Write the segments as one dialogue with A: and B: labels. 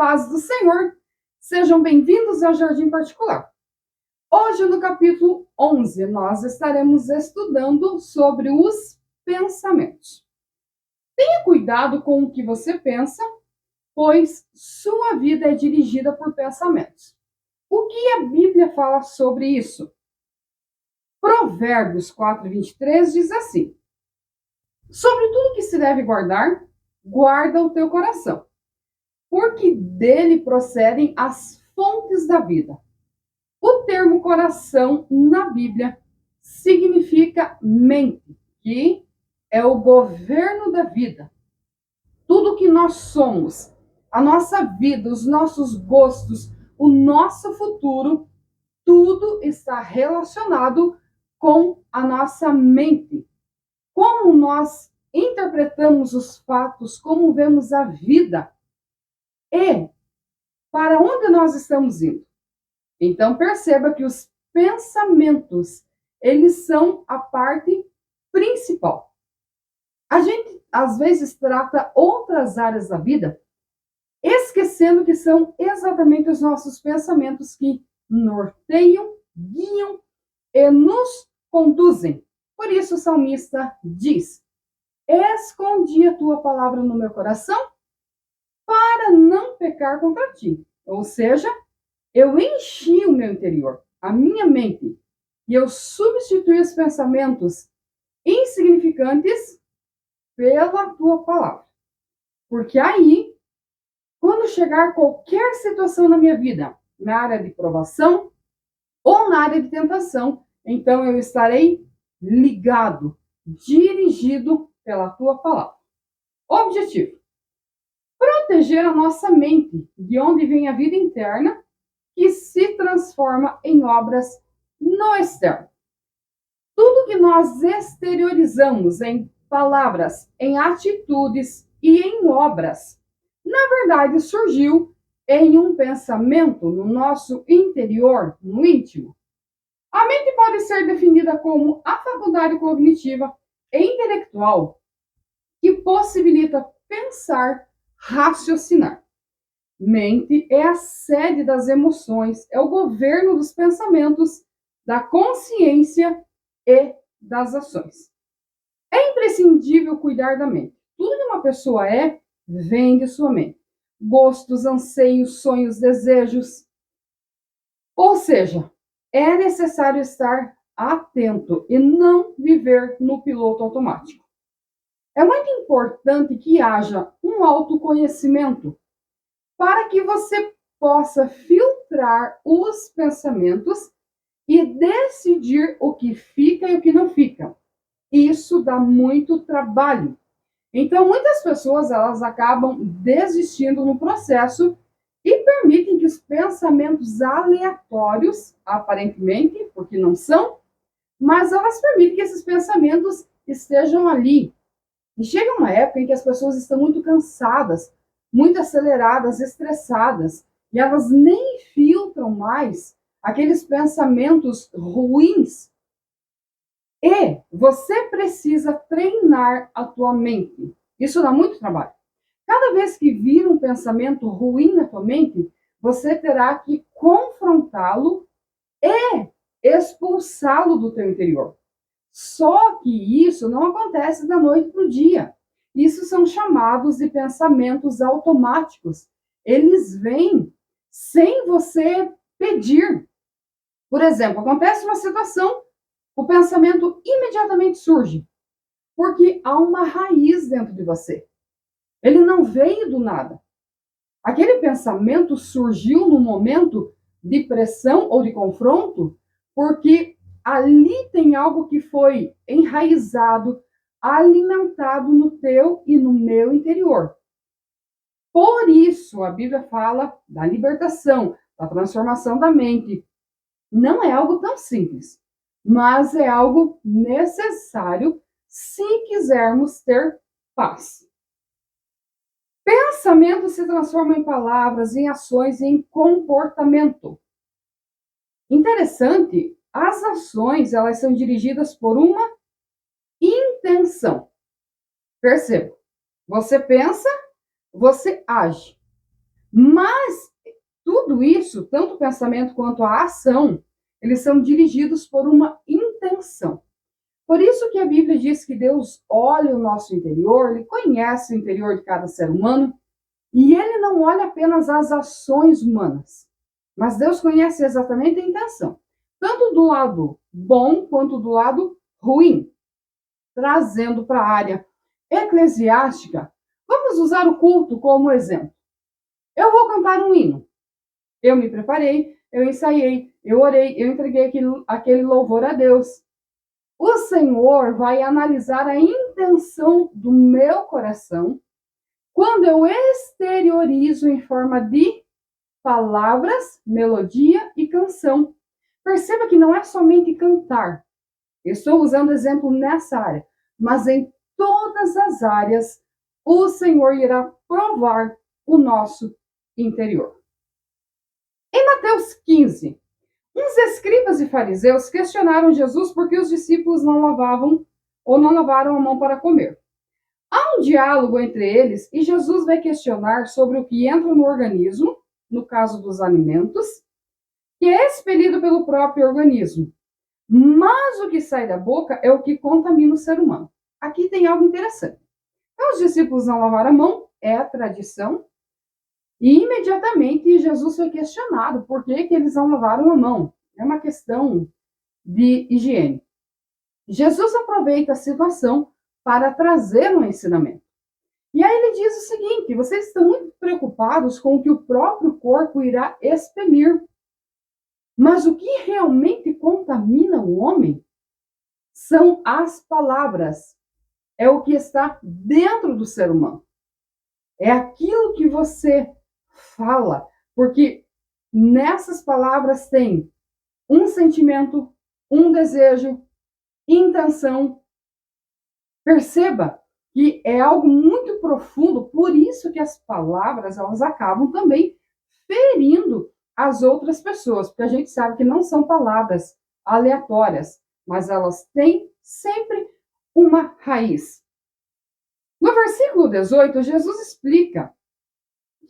A: paz do Senhor. Sejam bem-vindos ao Jardim Particular. Hoje, no capítulo 11, nós estaremos estudando sobre os pensamentos. Tenha cuidado com o que você pensa, pois sua vida é dirigida por pensamentos. O que a Bíblia fala sobre isso? Provérbios 4:23 diz assim: sobre tudo que se deve guardar, guarda o teu coração, porque dele procedem as fontes da vida. O termo coração na Bíblia significa mente, que é o governo da vida. Tudo que nós somos, a nossa vida, os nossos gostos, o nosso futuro, tudo está relacionado com a nossa mente. Como nós interpretamos os fatos, como vemos a vida e para onde nós estamos indo. Então perceba que os pensamentos, eles são a parte principal. A gente às vezes trata outras áreas da vida, esquecendo que são exatamente os nossos pensamentos que norteiam, guiam e nos conduzem. Por isso o salmista diz: escondi a tua palavra no meu coração para não pecar contra ti. Ou seja, eu enchi o meu interior, a minha mente, e eu substituí os pensamentos insignificantes pela tua palavra. Porque aí, quando chegar qualquer situação na minha vida, na área de provação ou na área de tentação, então eu estarei ligado, dirigido pela tua palavra. Objetivo: proteger a nossa mente, de onde vem a vida interna, que se transforma em obras no externo. Tudo que nós exteriorizamos em palavras, em atitudes e em obras, na verdade surgiu em um pensamento no nosso interior, no íntimo. A mente pode ser definida como a faculdade cognitiva e intelectual que possibilita pensar, raciocinar. Mente é a sede das emoções, é o governo dos pensamentos, da consciência e das ações. É imprescindível cuidar da mente. Tudo que uma pessoa é, vem de sua mente. Gostos, anseios, sonhos, desejos. Ou seja, é necessário estar atento e não viver no piloto automático. É muito importante que haja um autoconhecimento para que você possa filtrar os pensamentos e decidir o que fica e o que não fica. Isso dá muito trabalho. Então, muitas pessoas elas acabam desistindo no processo e permitem que os pensamentos aleatórios, aparentemente, porque não são, mas elas permitem que esses pensamentos estejam ali. E chega uma época em que as pessoas estão muito cansadas, muito aceleradas, estressadas, e elas nem filtram mais aqueles pensamentos ruins. E você precisa treinar a tua mente. Isso dá muito trabalho. Cada vez que vir um pensamento ruim na tua mente, você terá que confrontá-lo e expulsá-lo do teu interior. Só que isso não acontece da noite para o dia. Isso são chamados de pensamentos automáticos. Eles vêm sem você pedir. Por exemplo, acontece uma situação, o pensamento imediatamente surge, porque há uma raiz dentro de você. Ele não veio do nada. Aquele pensamento surgiu num momento de pressão ou de confronto, porque ali tem algo que foi enraizado, alimentado no teu e no meu interior. Por isso, a Bíblia fala da libertação, da transformação da mente. Não é algo tão simples, mas é algo necessário se quisermos ter paz. Pensamento se transforma em palavras, em ações e em comportamento. Interessante, as ações elas são dirigidas por uma intenção. Perceba, você pensa, você age. Mas tudo isso, tanto o pensamento quanto a ação, eles são dirigidos por uma intenção. Por isso que a Bíblia diz que Deus olha o nosso interior, Ele conhece o interior de cada ser humano, e Ele não olha apenas as ações humanas, mas Deus conhece exatamente a intenção, tanto do lado bom quanto do lado ruim. Trazendo para a área eclesiástica, vamos usar o culto como exemplo. Eu vou cantar um hino. Eu me preparei, eu ensaiei, eu orei, eu entreguei aquele louvor a Deus. O Senhor vai analisar a intenção do meu coração quando eu exteriorizo em forma de palavras, melodia e canção. Perceba que não é somente cantar. Eu estou usando exemplo nessa área, mas em todas as áreas o Senhor irá provar o nosso interior. Em Mateus 15, uns escribas e fariseus questionaram Jesus porque os discípulos não lavavam ou não lavaram a mão para comer. Há um diálogo entre eles e Jesus vai questionar sobre o que entra no organismo, no caso dos alimentos, que é expelido pelo próprio organismo. Mas o que sai da boca é o que contamina o ser humano. Aqui tem algo interessante. Então, os discípulos não lavaram a mão, é a tradição, e imediatamente Jesus foi questionado por que eles não lavaram a mão. É uma questão de higiene. Jesus aproveita a situação para trazer um ensinamento. E aí ele diz o seguinte: vocês estão muito preocupados com o que o próprio corpo irá expelir. Mas o que realmente contamina o homem são as palavras. É o que está dentro do ser humano. É aquilo que você fala, porque nessas palavras tem um sentimento, um desejo, intenção. Perceba que é algo muito profundo, por isso que as palavras elas acabam também ferindo as outras pessoas, porque a gente sabe que não são palavras aleatórias, mas elas têm sempre uma raiz. No versículo 18, Jesus explica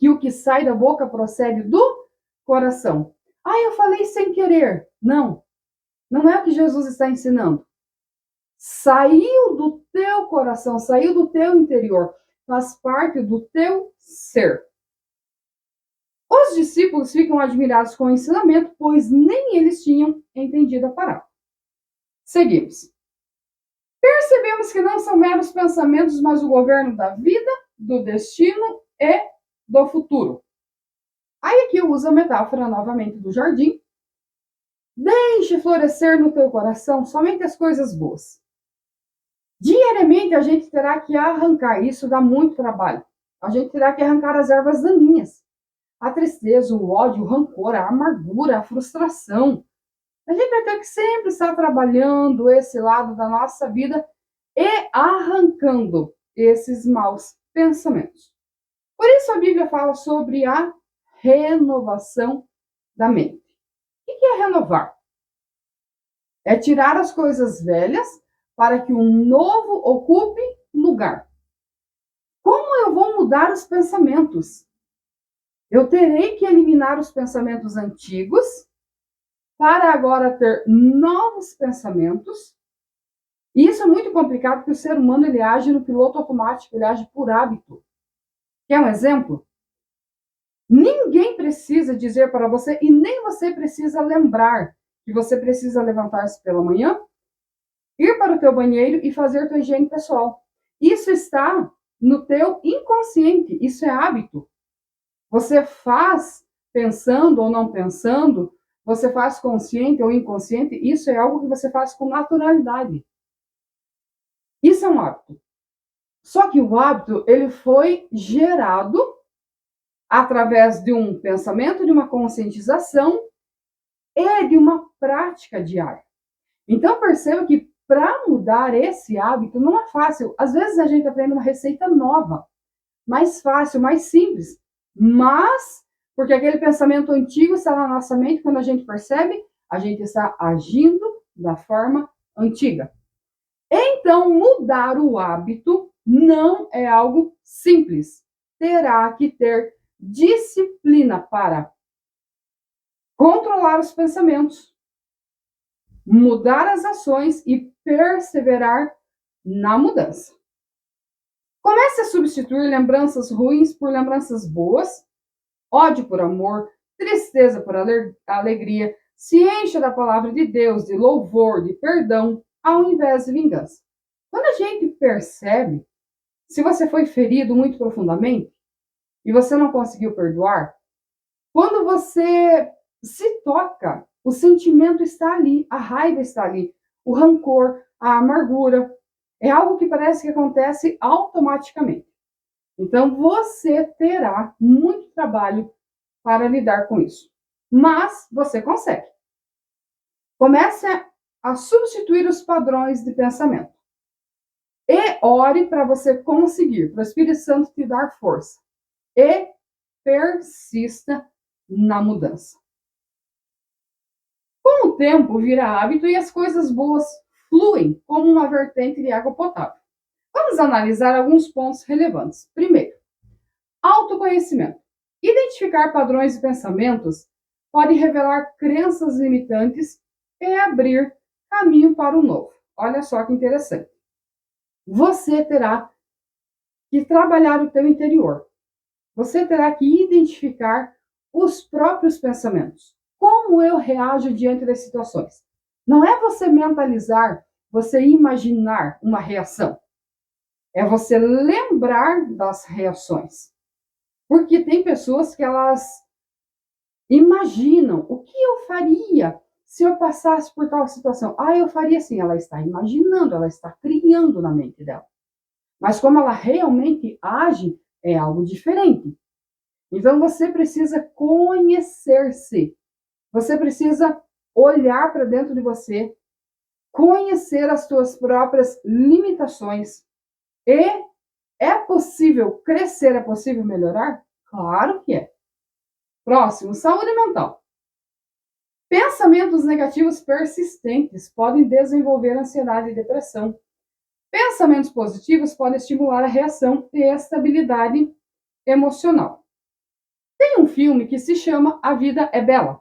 A: que o que sai da boca procede do coração. Ah, eu falei sem querer. Não, não é o que Jesus está ensinando. Saiu do teu coração, saiu do teu interior, faz parte do teu ser. Os discípulos ficam admirados com o ensinamento, pois nem eles tinham entendido a parábola. Seguimos. Percebemos que não são meros pensamentos, mas o governo da vida, do destino e do futuro. Aí aqui eu uso a metáfora novamente do jardim. Deixe florescer no teu coração somente as coisas boas. Diariamente a gente terá que arrancar, isso dá muito trabalho. A gente terá que arrancar as ervas daninhas. A tristeza, o ódio, o rancor, a amargura, a frustração. A gente vai ter que sempre estar trabalhando esse lado da nossa vida e arrancando esses maus pensamentos. Por isso a Bíblia fala sobre a renovação da mente. O que é renovar? É tirar as coisas velhas para que um novo ocupe lugar. Como eu vou mudar os pensamentos? Eu terei que eliminar os pensamentos antigos para agora ter novos pensamentos. E isso é muito complicado porque o ser humano ele age no piloto automático, ele age por hábito. Quer um exemplo? Ninguém precisa dizer para você e nem você precisa lembrar que você precisa levantar-se pela manhã, ir para o teu banheiro e fazer tua higiene pessoal. Isso está no teu inconsciente, isso é hábito. Você faz pensando ou não pensando, você faz consciente ou inconsciente, isso é algo que você faz com naturalidade. Isso é um hábito. Só que o hábito, ele foi gerado através de um pensamento, de uma conscientização e de uma prática diária. Então perceba que para mudar esse hábito não é fácil. Às vezes a gente aprende uma receita nova, mais fácil, mais simples, mas porque aquele pensamento antigo está na nossa mente, quando a gente percebe, a gente está agindo da forma antiga. Então, mudar o hábito não é algo simples. Terá que ter disciplina para controlar os pensamentos, mudar as ações e perseverar na mudança. Comece a substituir lembranças ruins por lembranças boas, ódio por amor, tristeza por alegria. Se encha da palavra de Deus, de louvor, de perdão, ao invés de vingança. Quando a gente percebe, se você foi ferido muito profundamente e você não conseguiu perdoar, quando você se toca, o sentimento está ali, a raiva está ali, o rancor, a amargura. É algo que parece que acontece automaticamente. Então, você terá muito trabalho para lidar com isso. Mas você consegue. Comece a substituir os padrões de pensamento. E ore para você conseguir, para o Espírito Santo te dar força. E persista na mudança. Com o tempo, vira hábito e as coisas boas fluem como uma vertente de água potável. Vamos analisar alguns pontos relevantes. Primeiro, autoconhecimento. Identificar padrões de pensamentos pode revelar crenças limitantes e abrir caminho para o novo. Olha só que interessante. Você terá que trabalhar o teu interior. Você terá que identificar os próprios pensamentos. Como eu reajo diante das situações? Não é você mentalizar, você imaginar uma reação. É você lembrar das reações. Porque tem pessoas que elas imaginam o que eu faria se eu passasse por tal situação. Ah, eu faria assim. Ela está imaginando, ela está criando na mente dela. Mas como ela realmente age, é algo diferente. Então você precisa conhecer-se. Você precisa olhar para dentro de você, conhecer as suas próprias limitações. E é possível crescer, é possível melhorar? Claro que é. Próximo, saúde mental. Pensamentos negativos persistentes podem desenvolver ansiedade e depressão. Pensamentos positivos podem estimular a reação e a estabilidade emocional. Tem um filme que se chama A Vida é Bela.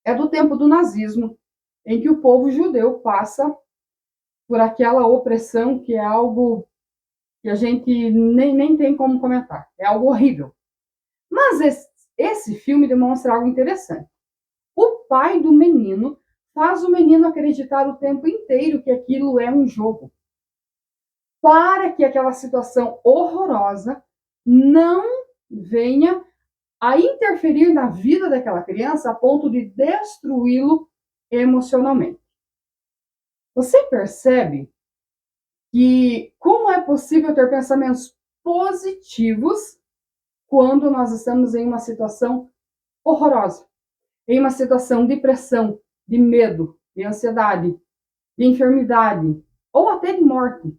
A: É do tempo do nazismo, em que o povo judeu passa por aquela opressão que é algo que a gente nem tem como comentar. É algo horrível. Mas esse filme demonstra algo interessante. O pai do menino faz o menino acreditar o tempo inteiro que aquilo é um jogo, para que aquela situação horrorosa não venha a interferir na vida daquela criança a ponto de destruí-lo emocionalmente. Você percebe que como é possível ter pensamentos positivos quando nós estamos em uma situação horrorosa, em uma situação de pressão, de medo, de ansiedade, de enfermidade ou até de morte?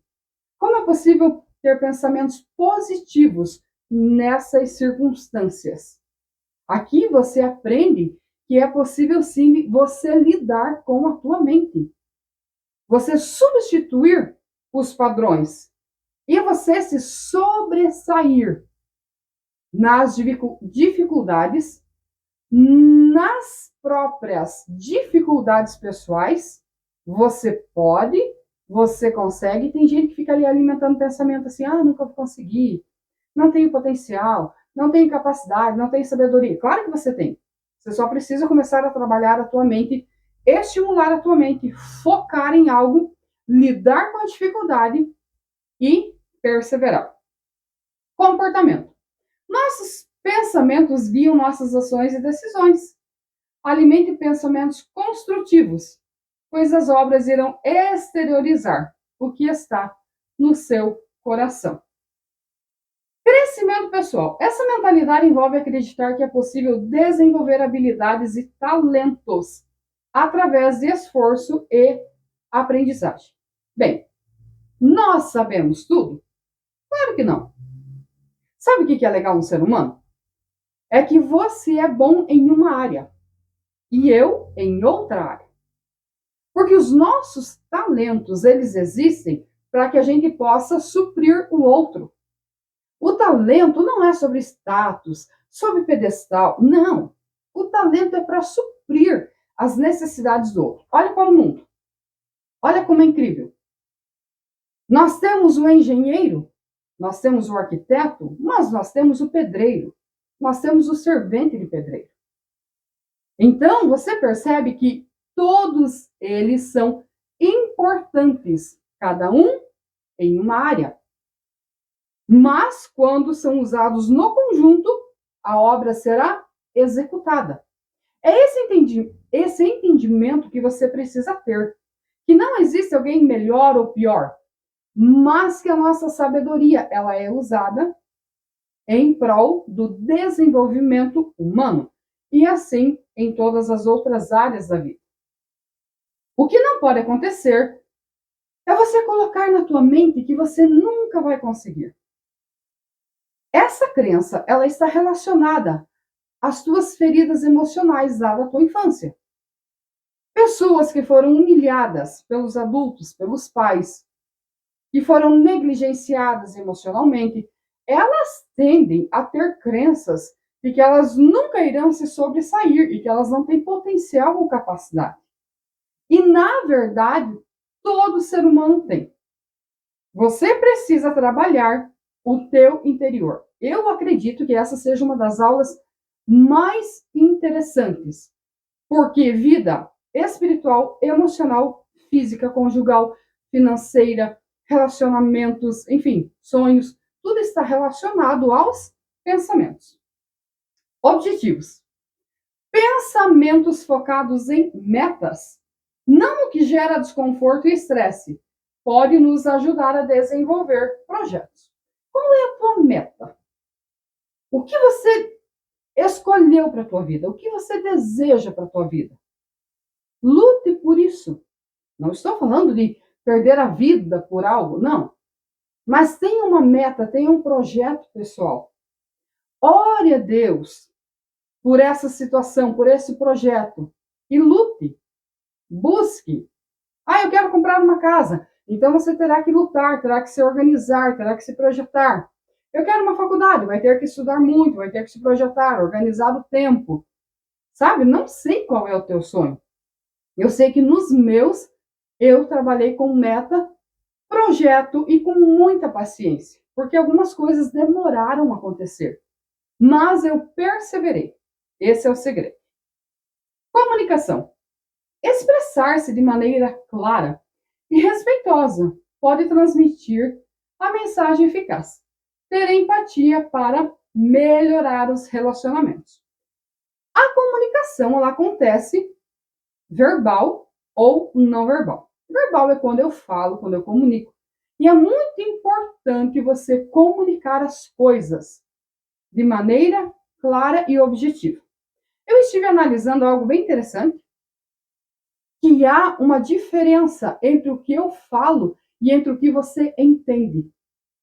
A: Como é possível ter pensamentos positivos nessas circunstâncias? Aqui você aprende que é possível sim você lidar com a tua mente. Você substituir os padrões e você se sobressair nas dificuldades, nas próprias dificuldades pessoais. Você pode, você consegue. Tem gente que fica ali alimentando pensamento assim: ah, nunca vou conseguir, não tenho potencial, não tenho capacidade, não tenho sabedoria. Claro que você tem. Você só precisa começar a trabalhar a tua mente, estimular a tua mente, focar em algo, lidar com a dificuldade e perseverar. Comportamento. Nossos pensamentos guiam nossas ações e decisões. Alimente pensamentos construtivos, pois as obras irão exteriorizar o que está no seu coração. Crescimento pessoal. Essa mentalidade envolve acreditar que é possível desenvolver habilidades e talentos através de esforço e aprendizagem. Bem, nós sabemos tudo? Claro que não. Sabe o que é legal no ser humano? É que você é bom em uma área e eu em outra área. Porque os nossos talentos, eles existem para que a gente possa suprir o outro. O talento não é sobre status, sob pedestal. Não. O talento é para suprir as necessidades do outro. Olha para o mundo. Olha como é incrível. Nós temos o engenheiro, nós temos o arquiteto, mas nós temos o pedreiro. Nós temos o servente de pedreiro. Então, você percebe que todos eles são importantes, cada um em uma área. Mas, quando são usados no conjunto, a obra será executada. É esse entendimento que você precisa ter, que não existe alguém melhor ou pior, mas que a nossa sabedoria ela é usada em prol do desenvolvimento humano e assim em todas as outras áreas da vida. O que não pode acontecer é você colocar na tua mente que você nunca vai conseguir. Essa crença, ela está relacionada às tuas feridas emocionais lá da tua infância. Pessoas que foram humilhadas pelos adultos, pelos pais, que foram negligenciadas emocionalmente, elas tendem a ter crenças de que elas nunca irão se sobressair e que elas não têm potencial ou capacidade. E, na verdade, todo ser humano tem. Você precisa trabalhar o teu interior. Eu acredito que essa seja uma das aulas mais interessantes, porque vida espiritual, emocional, física, conjugal, financeira, relacionamentos, enfim, sonhos, tudo está relacionado aos pensamentos. Objetivos. Pensamentos focados em metas, não no que gera desconforto e estresse, pode nos ajudar a desenvolver projetos. Qual é a tua meta? O que você escolheu para a tua vida? O que você deseja para a tua vida? Lute por isso. Não estou falando de perder a vida por algo, não. Mas tenha uma meta, tenha um projeto pessoal. Ore a Deus por essa situação, por esse projeto. E lute. Busque. Eu quero comprar uma casa. Então você terá que lutar, terá que se organizar, terá que se projetar. Eu quero uma faculdade, vai ter que estudar muito, vai ter que se projetar, organizar o tempo. Sabe? Não sei qual é o teu sonho. Eu sei que nos meus, eu trabalhei com meta, projeto e com muita paciência, porque algumas coisas demoraram a acontecer. Mas eu perseverei. Esse é o segredo. Comunicação. Expressar-se de maneira clara e respeitosa pode transmitir a mensagem eficaz. Ter empatia para melhorar os relacionamentos. A comunicação ela acontece verbal ou não verbal. Verbal é quando eu falo, quando eu comunico. E é muito importante você comunicar as coisas de maneira clara e objetiva. Eu estive analisando algo bem interessante, que há uma diferença entre o que eu falo e entre o que você entende.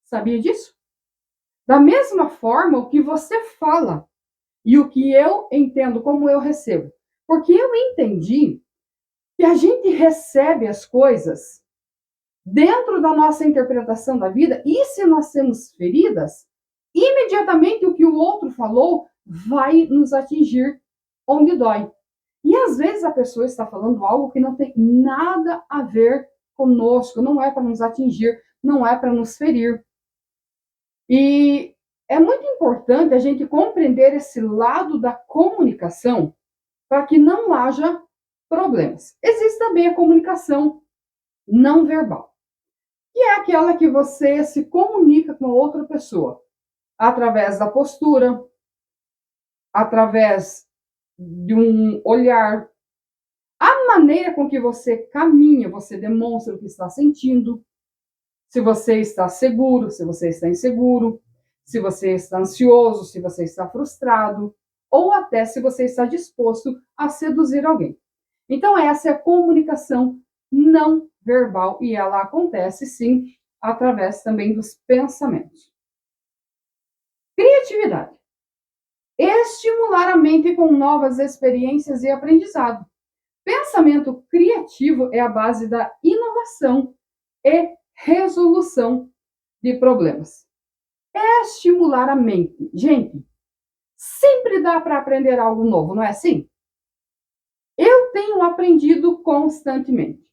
A: Sabia disso? Da mesma forma, o que você fala e o que eu entendo, como eu recebo. Porque eu entendi que a gente recebe as coisas dentro da nossa interpretação da vida, e se nós temos feridas, imediatamente o que o outro falou vai nos atingir onde dói. E às vezes a pessoa está falando algo que não tem nada a ver conosco, não é para nos atingir, não é para nos ferir. E é muito importante a gente compreender esse lado da comunicação para que não haja problemas. Existe também a comunicação não verbal, que é aquela que você se comunica com outra pessoa através da postura, através de um olhar, a maneira com que você caminha, você demonstra o que está sentindo, se você está seguro, se você está inseguro, se você está ansioso, se você está frustrado, ou até se você está disposto a seduzir alguém. Então, essa é a comunicação não verbal e ela acontece, sim, através também dos pensamentos. Criatividade. Estimular a mente com novas experiências e aprendizado. Pensamento criativo é a base da inovação e resolução de problemas. Estimular a mente. Gente, Sempre dá para aprender algo novo, não é assim? Eu tenho aprendido constantemente.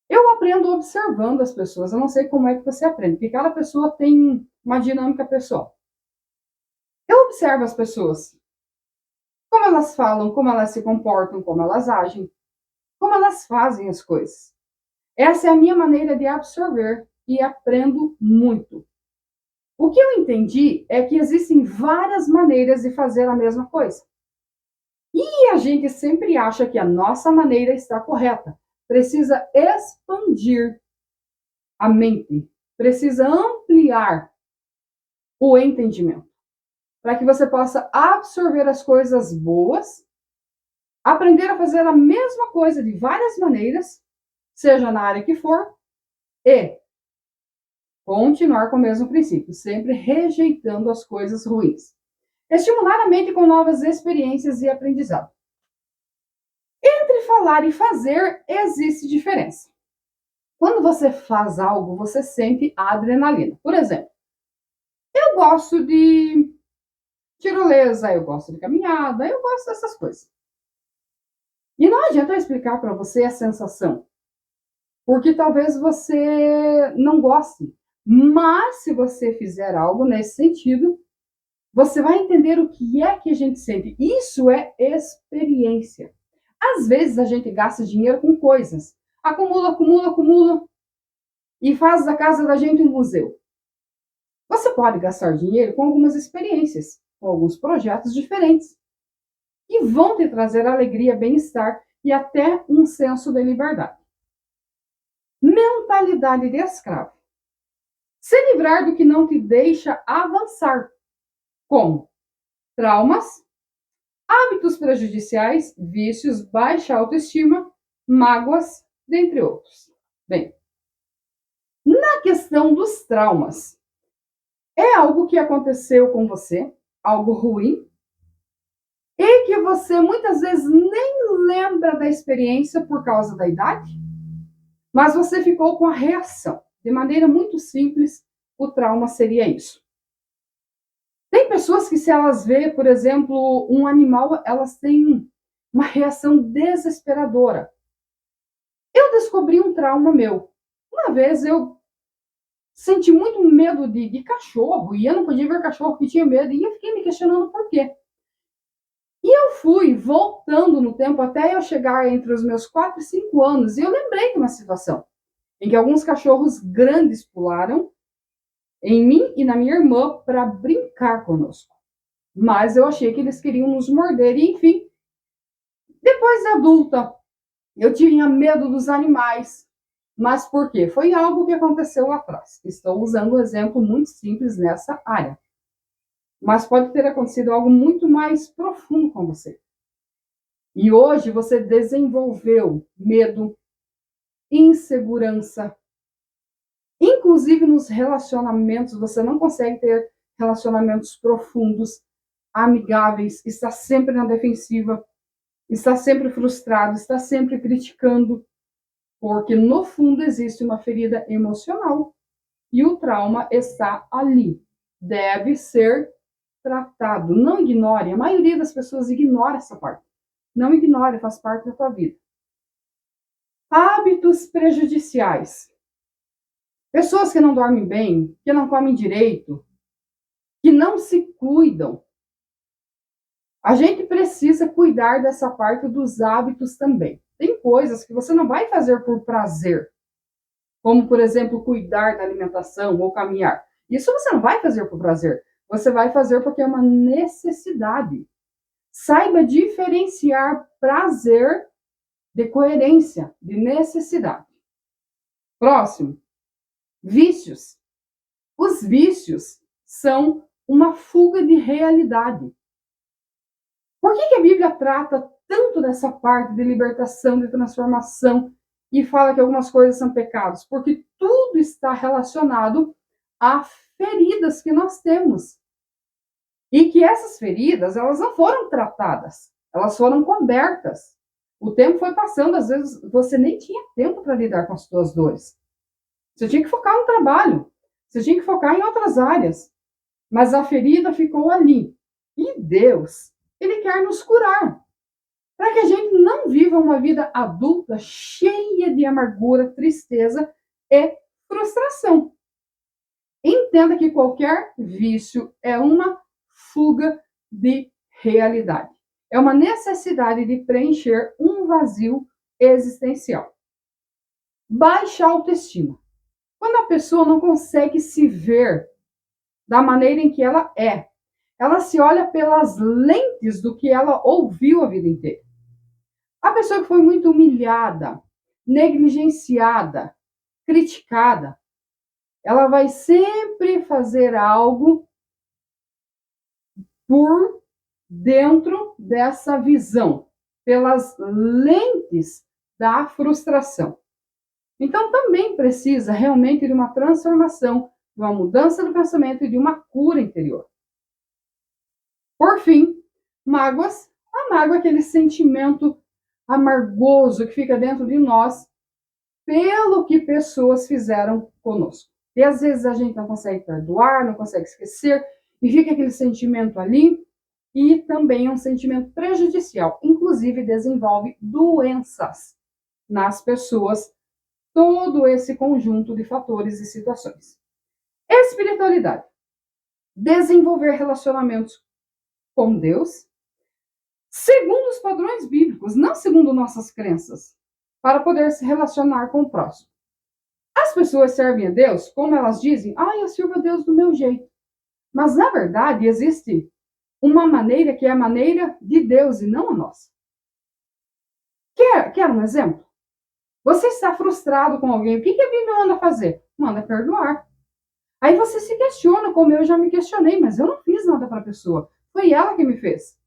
A: Eu aprendo observando as pessoas. Eu não sei como é que você aprende, porque cada pessoa tem uma dinâmica pessoal. Eu observo as pessoas, como elas falam, como elas se comportam, como elas agem, como elas fazem as coisas. Essa é a minha maneira de absorver e aprendo muito. O que eu entendi é que existem várias maneiras de fazer a mesma coisa. E a gente sempre acha que a nossa maneira está correta. Precisa expandir a mente, precisa ampliar o entendimento, para que você possa absorver as coisas boas, aprender a fazer a mesma coisa de várias maneiras, seja na área que for, e continuar com o mesmo princípio, sempre rejeitando as coisas ruins. Estimular a mente com novas experiências e aprendizado. Entre falar e fazer, existe diferença. Quando você faz algo, você sente a adrenalina. Por exemplo, eu gosto de tirolesa, eu gosto de caminhada, eu gosto dessas coisas. E não adianta eu explicar para você a sensação, porque talvez você não goste. Mas se você fizer algo nesse sentido, você vai entender o que é que a gente sente. Isso é experiência. Às vezes a gente gasta dinheiro com coisas. Acumula, acumula, acumula. E faz da casa da gente um museu. Você pode gastar dinheiro com algumas experiências, com alguns projetos diferentes. E vão te trazer alegria, bem-estar e até um senso de liberdade. Mentalidade de escravo. Se livrar do que não te deixa avançar. Como? Traumas, hábitos prejudiciais, vícios, baixa autoestima, mágoas, dentre outros. Bem, na questão dos traumas, é algo que aconteceu com você, algo ruim, e que você muitas vezes nem lembra da experiência por causa da idade, mas você ficou com a reação. De maneira muito simples, o trauma seria isso. Tem pessoas que, se elas vê, por exemplo, um animal, elas têm uma reação desesperadora. Eu descobri um trauma meu. Uma vez eu senti muito medo de cachorro, e eu não podia ver cachorro que tinha medo, e eu fiquei me questionando por quê. E eu fui voltando no tempo até eu chegar entre os meus 4 e 5 anos, e eu lembrei de uma situação em que alguns cachorros grandes pularam em mim e na minha irmã para brincar conosco. Mas eu achei que eles queriam nos morder, e enfim. Depois de adulta, eu tinha medo dos animais. Mas por quê? Foi algo que aconteceu lá atrás. Estou usando um exemplo muito simples nessa área. Mas pode ter acontecido algo muito mais profundo com você. E hoje você desenvolveu medo, insegurança. Inclusive nos relacionamentos, você não consegue ter relacionamentos profundos, amigáveis, está sempre na defensiva, está sempre frustrado, está sempre criticando, porque no fundo existe uma ferida emocional e o trauma está ali. Deve ser tratado. Não ignore. A maioria das pessoas ignora essa parte. Não ignore, faz parte da tua vida. Hábitos prejudiciais. Pessoas que não dormem bem, que não comem direito, que não se cuidam. A gente precisa cuidar dessa parte dos hábitos também. Tem coisas que você não vai fazer por prazer, como, por exemplo, cuidar da alimentação ou caminhar. Isso você não vai fazer por prazer. Você vai fazer porque é uma necessidade. Saiba diferenciar prazer de coerência, de necessidade. Próximo. Vícios. Os vícios são uma fuga de realidade. Por que a Bíblia trata tanto dessa parte de libertação, de transformação, e fala que algumas coisas são pecados? Porque tudo está relacionado a feridas que nós temos. E que essas feridas, elas não foram tratadas, elas foram cobertas. O tempo foi passando, às vezes você nem tinha tempo para lidar com as suas dores. Você tinha que focar no trabalho, você tinha que focar em outras áreas. Mas a ferida ficou ali. E Deus, Ele quer nos curar, para que a gente não viva uma vida adulta cheia de amargura, tristeza e frustração. Entenda que qualquer vício é uma fuga de realidade. É uma necessidade de preencher um vazio existencial. Baixa autoestima. Quando a pessoa não consegue se ver da maneira em que ela se olha pelas lentes do que ela ouviu a vida inteira. A pessoa que foi muito humilhada, negligenciada, criticada, ela vai sempre fazer algo por dentro dessa visão, pelas lentes da frustração. Então, também precisa realmente de uma transformação, de uma mudança do pensamento e de uma cura interior. Por fim, mágoas. A mágoa é aquele sentimento amargoso que fica dentro de nós pelo que pessoas fizeram conosco. E às vezes a gente não consegue perdoar, não consegue esquecer, e fica aquele sentimento ali, e também é um sentimento prejudicial. Inclusive, desenvolve doenças nas pessoas, todo esse conjunto de fatores e situações. Espiritualidade. Desenvolver relacionamentos com Deus, segundo os padrões bíblicos, não segundo nossas crenças, para poder se relacionar com o próximo. As pessoas servem a Deus, como elas dizem, eu sirvo a Deus do meu jeito. Mas, na verdade, existe uma maneira que é a maneira de Deus e não a nossa. Quer um exemplo? Você está frustrado com alguém, o que a Bíblia manda fazer? Manda perdoar. Aí você se questiona, como eu já me questionei, mas eu não fiz nada para a pessoa. Foi ela que me fez.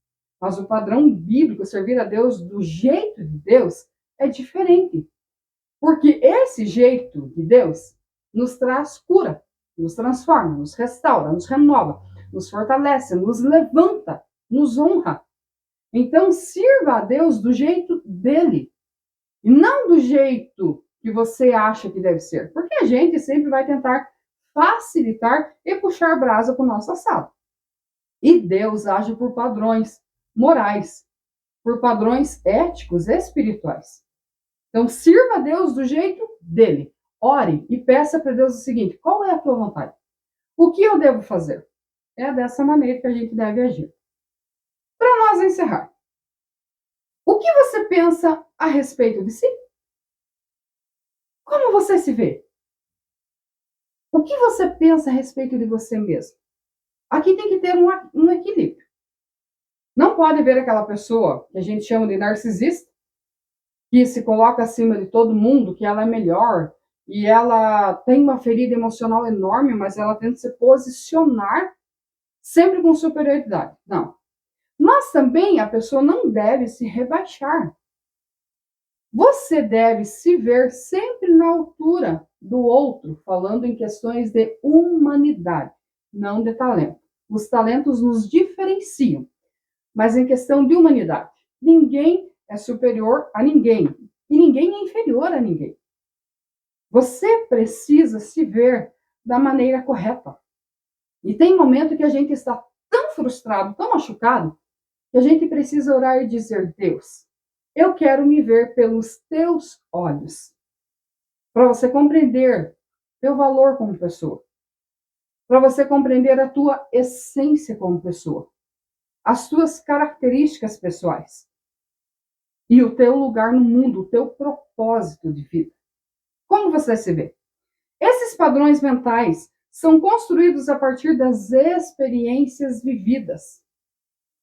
A: Mas o padrão bíblico, servir a Deus do jeito de Deus, é diferente. Porque esse jeito de Deus nos traz cura, nos transforma, nos restaura, nos renova, nos fortalece, nos levanta, nos honra. Então, sirva a Deus do jeito dele, e não do jeito que você acha que deve ser. Porque a gente sempre vai tentar facilitar e puxar brasa para o nosso assado. E Deus age por padrões morais, por padrões éticos e espirituais. Então, sirva a Deus do jeito dele. Ore e peça para Deus o seguinte: qual é a tua vontade? O que eu devo fazer? É dessa maneira que a gente deve agir. Para nós encerrar, o que você pensa a respeito de si? Como você se vê? O que você pensa a respeito de você mesmo? Aqui tem que ter um equilíbrio. Não pode haver aquela pessoa que a gente chama de narcisista, que se coloca acima de todo mundo, que ela é melhor, e ela tem uma ferida emocional enorme, mas ela tenta se posicionar sempre com superioridade. Não. Mas também a pessoa não deve se rebaixar. Você deve se ver sempre na altura do outro, falando em questões de humanidade, não de talento. Os talentos nos diferenciam, mas em questão de humanidade. Ninguém é superior a ninguém e ninguém é inferior a ninguém. Você precisa se ver da maneira correta. E tem momento que a gente está tão frustrado, tão machucado, que a gente precisa orar e dizer: Deus, eu quero me ver pelos teus olhos. Para você compreender teu valor como pessoa. Para você compreender a tua essência como pessoa. As tuas características pessoais. E o teu lugar no mundo, o teu propósito de vida. Como você se vê? Esses padrões mentais são construídos a partir das experiências vividas.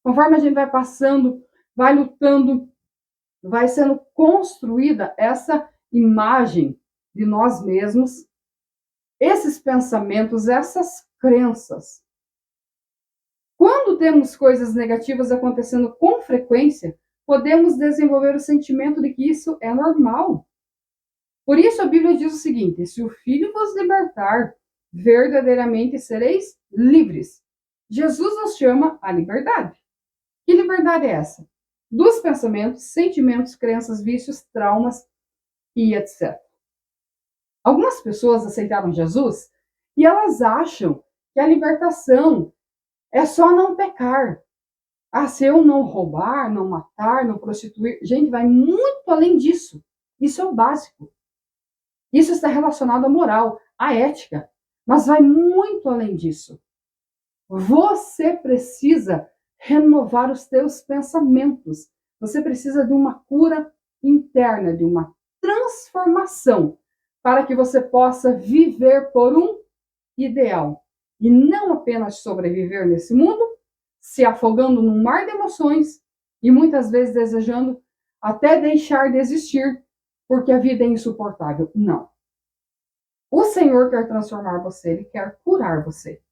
A: Conforme a gente vai passando, vai lutando, vai sendo construída essa imagem de nós mesmos, esses pensamentos, essas crenças. Quando temos coisas negativas acontecendo com frequência, podemos desenvolver o sentimento de que isso é normal. Por isso a Bíblia diz o seguinte: se o Filho vos libertar, verdadeiramente sereis livres. Jesus nos chama à liberdade. Que liberdade é essa? Dos pensamentos, sentimentos, crenças, vícios, traumas e etc. Algumas pessoas aceitaram Jesus e elas acham que a libertação é só não pecar. Ah, se eu não roubar, não matar, não prostituir. Gente, vai muito além disso. Isso é o básico. Isso está relacionado à moral, à ética. Mas vai muito além disso. Você precisa renovar os teus pensamentos. Você precisa de uma cura interna, de uma transformação, para que você possa viver por um ideal. E não apenas sobreviver nesse mundo, se afogando num mar de emoções e muitas vezes desejando até deixar de existir, porque a vida é insuportável. Não. O Senhor quer transformar você, Ele quer curar você.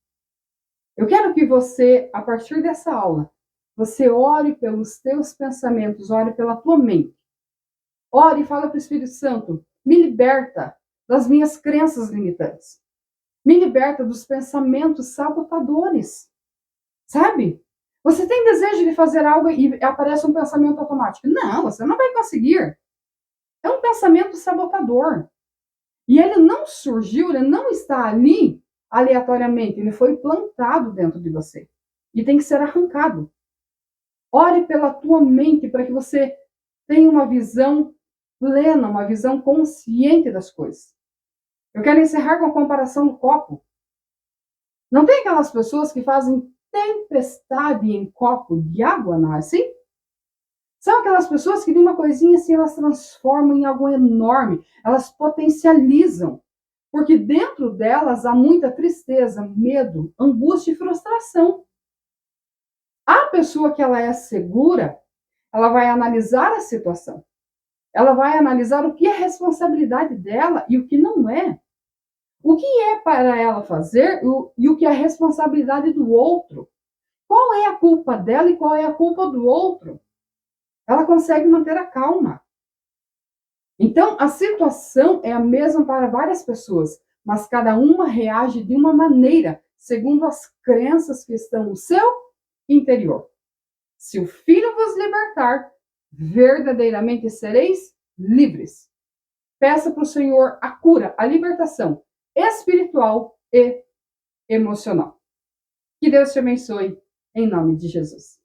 A: Eu quero que você, a partir dessa aula, você ore pelos teus pensamentos, ore pela tua mente. Ore e fala para o Espírito Santo, me liberta das minhas crenças limitantes. Me liberta dos pensamentos sabotadores. Sabe? Você tem desejo de fazer algo e aparece um pensamento automático. Não, você não vai conseguir. É um pensamento sabotador. E ele não surgiu, ele não está ali aleatoriamente, ele foi plantado dentro de você. E tem que ser arrancado. Ore pela tua mente para que você tenha uma visão plena, uma visão consciente das coisas. Eu quero encerrar com a comparação do copo. Não tem aquelas pessoas que fazem tempestade em copo de água, não é assim? São aquelas pessoas que de uma coisinha assim elas transformam em algo enorme, elas potencializam, porque dentro delas há muita tristeza, medo, angústia e frustração. A pessoa que ela é segura, ela vai analisar a situação, ela vai analisar o que é responsabilidade dela e o que não é. O que é para ela fazer e o que é a responsabilidade do outro. Qual é a culpa dela e qual é a culpa do outro? Ela consegue manter a calma. Então, a situação é a mesma para várias pessoas, mas cada uma reage de uma maneira, segundo as crenças que estão no seu interior. Se o Filho vos libertar, verdadeiramente sereis livres. Peça para o Senhor a cura, a libertação espiritual e emocional. Que Deus te abençoe, em nome de Jesus.